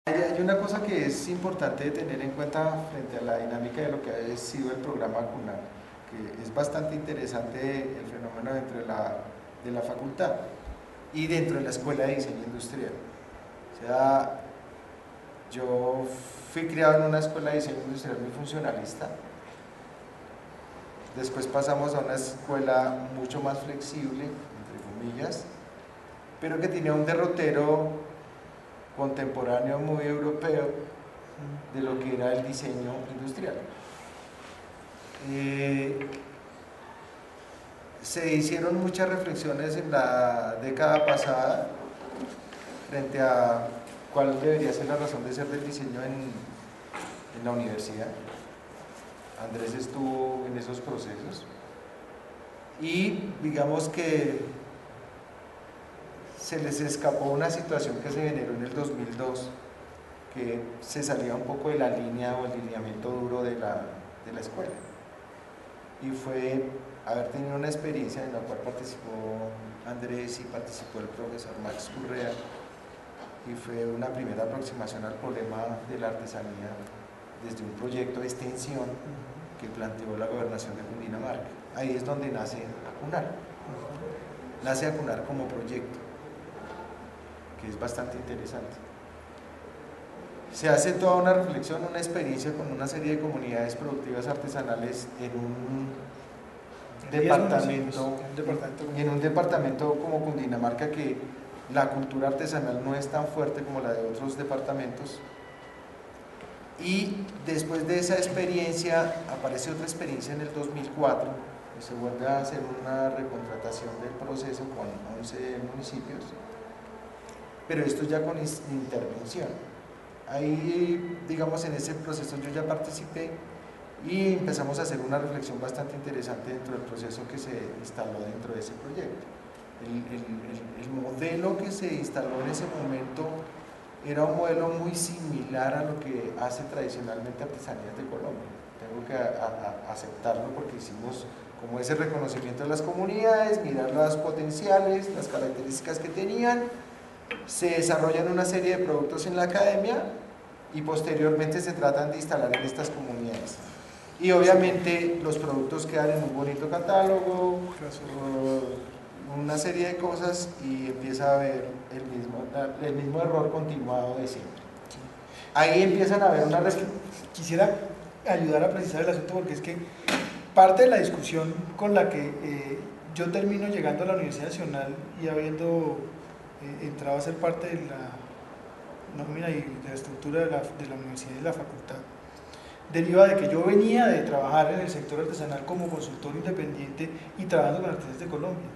Hay una cosa que es importante de tener en cuenta frente a la dinámica de lo que ha sido el programa CUNAR, que es bastante interesante el fenómeno dentro de la facultad y dentro de la Escuela de Diseño Industrial. O sea, yo fui criado en una escuela de diseño industrial muy funcionalista, después pasamos a una escuela mucho más flexible, entre comillas, pero que tenía un derrotero contemporáneo muy europeo de lo que era el diseño industrial. Se hicieron muchas reflexiones en la década pasada frente a cuál debería ser la razón de ser del diseño en la universidad. Andrés estuvo en esos procesos y digamos que se les escapó una situación que se generó en el 2002, que se salía un poco de la línea o el lineamiento duro de la escuela, y fue haber tenido una experiencia en la cual participó Andrés y participó el profesor Max Urrea, y fue una primera aproximación al problema de la artesanía desde un proyecto de extensión que planteó la gobernación de Cundinamarca. Ahí es donde nace ACUNAR. Nace ACUNAR como proyecto, que es bastante interesante. Se hace toda una reflexión, una experiencia con una serie de comunidades productivas artesanales en un departamento como Cundinamarca, que la cultura artesanal no es tan fuerte como la de otros departamentos. Y después de esa experiencia aparece otra experiencia en el 2004 y se vuelve a hacer una recontratación del proceso con 11 municipios, pero esto ya con intervención. Ahí, digamos, en ese proceso yo ya participé y empezamos a hacer una reflexión bastante interesante dentro del proceso que se instaló dentro de ese proyecto. El modelo que se instaló en ese momento era un modelo muy similar a lo que hace tradicionalmente Artesanías de Colombia. Tengo que aceptarlo porque hicimos como ese reconocimiento de las comunidades, mirar las potenciales, las características que tenían, se desarrollan una serie de productos en la academia y posteriormente se tratan de instalar en estas comunidades. Y obviamente los productos quedan en un bonito catálogo, una serie de cosas, y empieza a haber el mismo error continuado de siempre. Ahí empiezan a haber una... Quisiera ayudar a precisar el asunto, porque es que parte de la discusión con la que yo termino llegando a la Universidad Nacional y habiendo entrado a ser parte de la nómina y de la estructura de la universidad y de la facultad, deriva de que yo venía de trabajar en el sector artesanal como consultor independiente y trabajando con Artesanías de Colombia.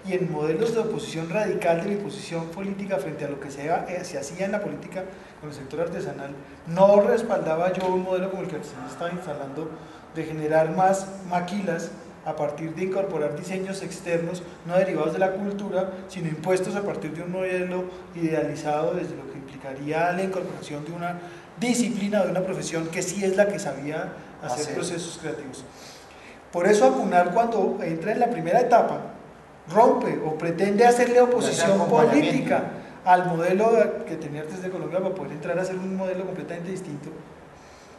Y en modelos de oposición radical de mi posición política frente a lo que se hacía en la política con el sector artesanal, no respaldaba yo un modelo como el que Artesanías estaba instalando, de generar más maquilas a partir de incorporar diseños externos no derivados de la cultura, sino impuestos a partir de un modelo idealizado desde lo que implicaría la incorporación de una disciplina, de una profesión que sí es la que sabía hacer procesos creativos. Por eso ACUNAR, cuando entra en la primera etapa, rompe o pretende hacerle oposición política al modelo que tenía Artesanías de Colombia para poder entrar a hacer un modelo completamente distinto.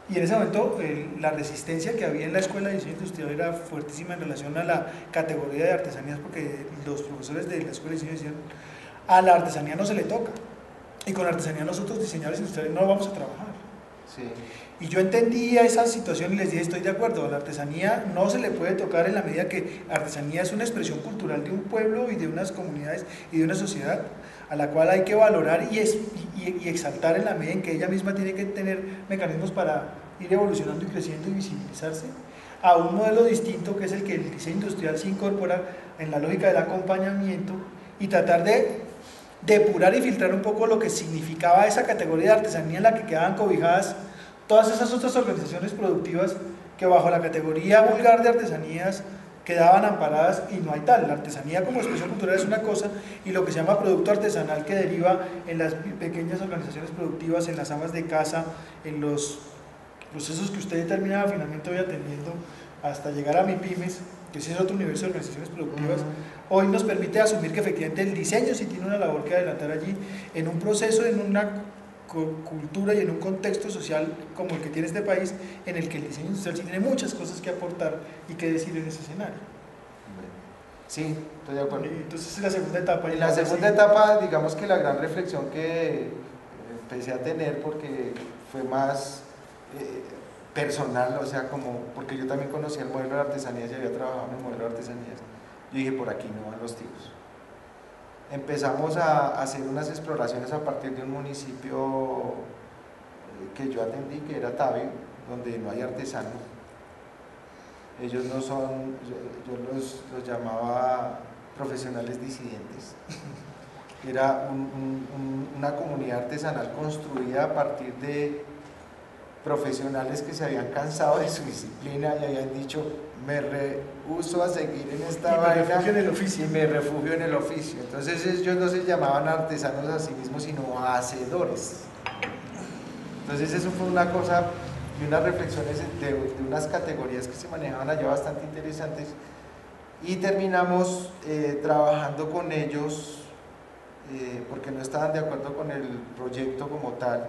Y en ese momento la resistencia que había en la Escuela de Diseño Industrial era fuertísima en relación a la categoría de artesanías, porque los profesores de la Escuela de Diseño Industrial, a la artesanía no se le toca, y con la artesanía nosotros diseñadores industriales no vamos a trabajar. Sí. Y yo entendía esa situación y les dije, estoy de acuerdo, a la artesanía no se le puede tocar en la medida que artesanía es una expresión cultural de un pueblo y de unas comunidades y de una sociedad a la cual hay que valorar y exaltar en la medida en que ella misma tiene que tener mecanismos para ir evolucionando y creciendo y visibilizarse, a un modelo distinto que es el que el diseño industrial se incorpora en la lógica del acompañamiento y tratar de depurar y filtrar un poco lo que significaba esa categoría de artesanía en la que quedaban cobijadas todas esas otras organizaciones productivas que bajo la categoría vulgar de artesanías quedaban amparadas, y no hay tal. La artesanía como expresión cultural es una cosa, y lo que se llama producto artesanal, que deriva en las pequeñas organizaciones productivas, en las amas de casa, en los procesos que usted termina finalmente hoy atendiendo hasta llegar a MIPYMES, que ese es otro universo de organizaciones productivas, hoy nos permite asumir que efectivamente el diseño sí tiene una labor que adelantar allí, en un proceso, en una cultura y en un contexto social como el que tiene este país, en el que el diseño industrial sí tiene muchas cosas que aportar y que decir en ese escenario. Sí, estoy de acuerdo. Entonces, la segunda etapa. En la segunda etapa, digamos que la gran reflexión que empecé a tener, porque fue más personal, o sea, como porque yo también conocía el modelo de artesanías y había trabajado en el modelo de artesanías, yo dije, por aquí no van los tiros. Empezamos a hacer unas exploraciones a partir de un municipio que yo atendí, que era Tabio, donde no hay artesanos. Ellos no son, yo los llamaba profesionales disidentes. Era una comunidad artesanal construida a partir de profesionales que se habían cansado de su disciplina y habían dicho, me rehuso a seguir en esta vaina y me refugio en el oficio. Entonces ellos no se llamaban artesanos a sí mismos, sino hacedores. Entonces eso fue una cosa y unas reflexiones de unas categorías que se manejaban allá bastante interesantes, y terminamos trabajando con ellos porque no estaban de acuerdo con el proyecto como tal,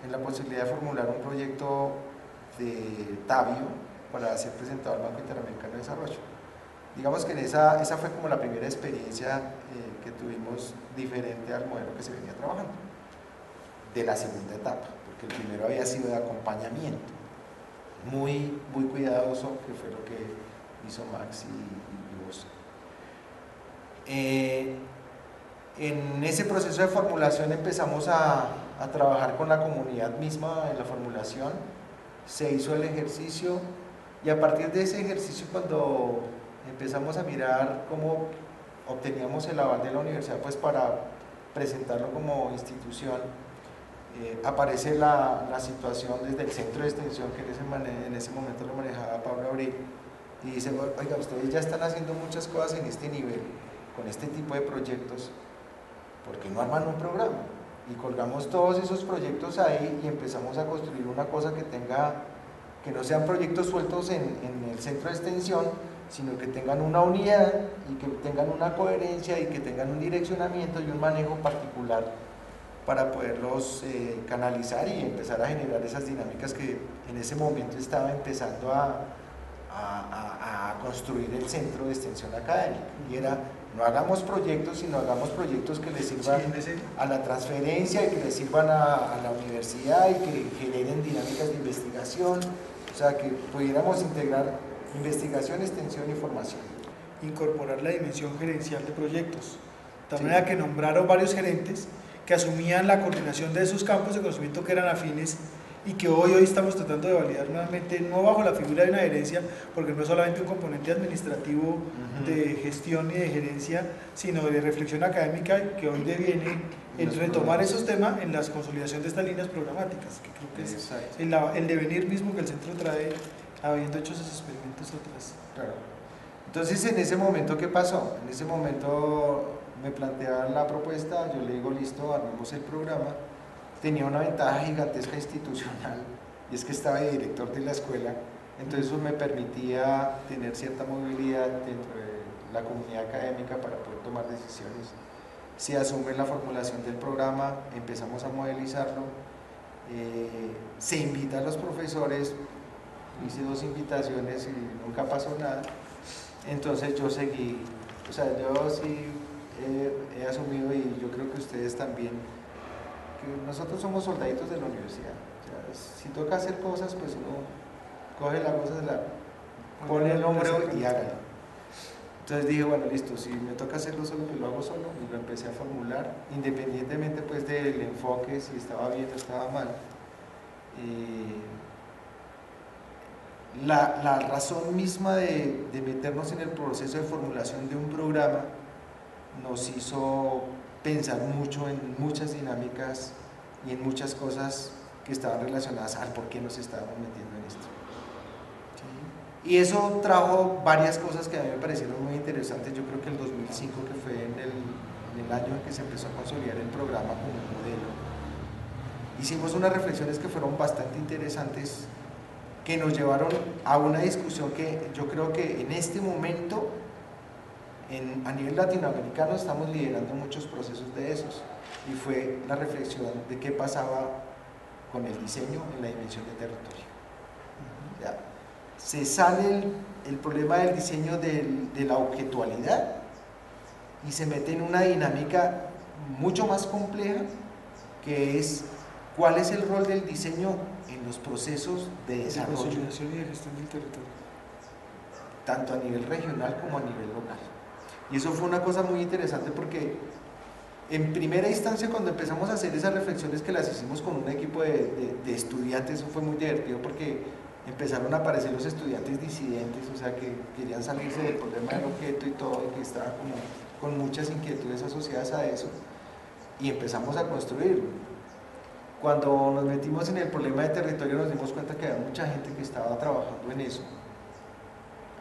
en la posibilidad de formular un proyecto de Tabio para ser presentado al Banco Interamericano de Desarrollo. Digamos que esa fue como la primera experiencia que tuvimos diferente al modelo que se venía trabajando, de la segunda etapa, porque el primero había sido de acompañamiento, muy cuidadoso, que fue lo que hizo Max y vos. En ese proceso de formulación empezamos a trabajar con la comunidad misma en la formulación, se hizo el ejercicio, y a partir de ese ejercicio, cuando empezamos a mirar cómo obteníamos el aval de la universidad pues para presentarlo como institución, aparece la situación desde el centro de extensión, que en ese momento lo manejaba Pablo Abril, y dice, oiga, ustedes ya están haciendo muchas cosas en este nivel, con este tipo de proyectos, ¿por qué no arman un programa? Y colgamos todos esos proyectos ahí y empezamos a construir una cosa que no sean proyectos sueltos en el centro de extensión, sino que tengan una unidad y que tengan una coherencia y que tengan un direccionamiento y un manejo particular para poderlos canalizar y empezar a generar esas dinámicas que en ese momento estaba empezando a construir el centro de extensión académica. Y era, no hagamos proyectos, sino hagamos proyectos que les sirvan a la transferencia y que les sirvan a la universidad y que generen dinámicas de investigación, o sea, que pudiéramos integrar investigación, extensión y formación. Incorporar la dimensión gerencial de proyectos, de tal manera que nombraron varios gerentes que asumían la coordinación de esos campos de conocimiento que eran afines y que hoy estamos tratando de validar nuevamente, no bajo la figura de una gerencia, porque no es solamente un componente administrativo de gestión y de gerencia, sino de reflexión académica, que hoy deviene en retomar esos temas en la consolidación de estas líneas programáticas, que creo que es el devenir mismo que el centro trae, habiendo hecho esos experimentos atrás. Claro. Entonces, en ese momento, ¿qué pasó? En ese momento me planteaban la propuesta, yo le digo, listo, armemos el programa. Tenía una ventaja gigantesca institucional, y es que estaba de director de la escuela, entonces eso me permitía tener cierta movilidad dentro de la comunidad académica para poder tomar decisiones. Se asume la formulación del programa, empezamos a modelizarlo, se invita a los profesores, hice 2 invitaciones y nunca pasó nada, entonces yo seguí, o sea, yo sí he asumido, y yo creo que ustedes también, que nosotros somos soldaditos de la universidad, o sea, si toca hacer cosas, pues uno coge la cosa, pone el hombro y hágalo. Entonces dije, bueno, listo, si me toca hacerlo solo, pues lo hago solo, y lo empecé a formular, independientemente pues del enfoque, si estaba bien o estaba mal. La razón misma de meternos en el proceso de formulación de un programa nos hizo pensar mucho en muchas dinámicas y en muchas cosas que estaban relacionadas al por qué nos estábamos metiendo en esto. Y eso trajo varias cosas que a mí me parecieron muy interesantes. Yo creo que el 2005, que fue en el año en que se empezó a consolidar el programa como modelo, hicimos unas reflexiones que fueron bastante interesantes, que nos llevaron a una discusión que yo creo que en este momento a nivel latinoamericano estamos liderando muchos procesos de esos. y fue la reflexión de qué pasaba con el diseño en la dimensión de territorio. Ya, se sale el problema del diseño de la objetualidad y se mete en una dinámica mucho más compleja, que es cuál es el rol del diseño en los procesos de desarrollo, consolidación y de gestión del territorio, tanto a nivel regional como a nivel local. Y eso fue una cosa muy interesante porque en primera instancia, cuando empezamos a hacer esas reflexiones, que las hicimos con un equipo de estudiantes, eso fue muy divertido porque empezaron a aparecer los estudiantes disidentes, o sea, que querían salirse del problema del objeto y todo, y que estaban como con muchas inquietudes asociadas a eso, y empezamos a construirlo. Cuando nos metimos en el problema de territorio, nos dimos cuenta que había mucha gente que estaba trabajando en eso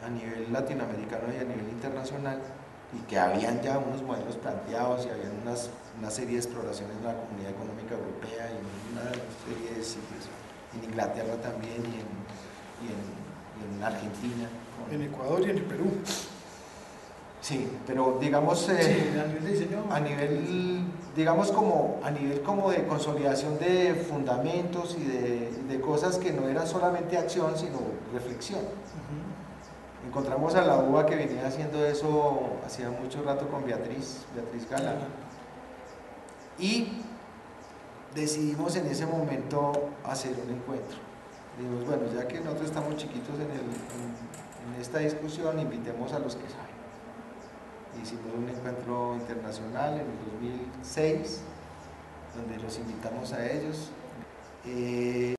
a nivel latinoamericano y a nivel internacional, y que habían ya unos modelos planteados y habían una serie de exploraciones en la Comunidad Económica Europea y en una serie de sitios, en Inglaterra también y en Argentina. en Ecuador y en el Perú. Sí, pero digamos sí, a nivel de diseño, digamos como a nivel como de consolidación de fundamentos y de cosas que no eran solamente acción, sino reflexión. Encontramos a la UBA que venía haciendo eso hacía mucho rato con Beatriz Galán, y decidimos en ese momento hacer un encuentro. Dijimos, bueno, ya que nosotros estamos chiquitos en esta discusión, invitemos a los que saben. Hicimos un encuentro internacional en el 2006, donde los invitamos a ellos.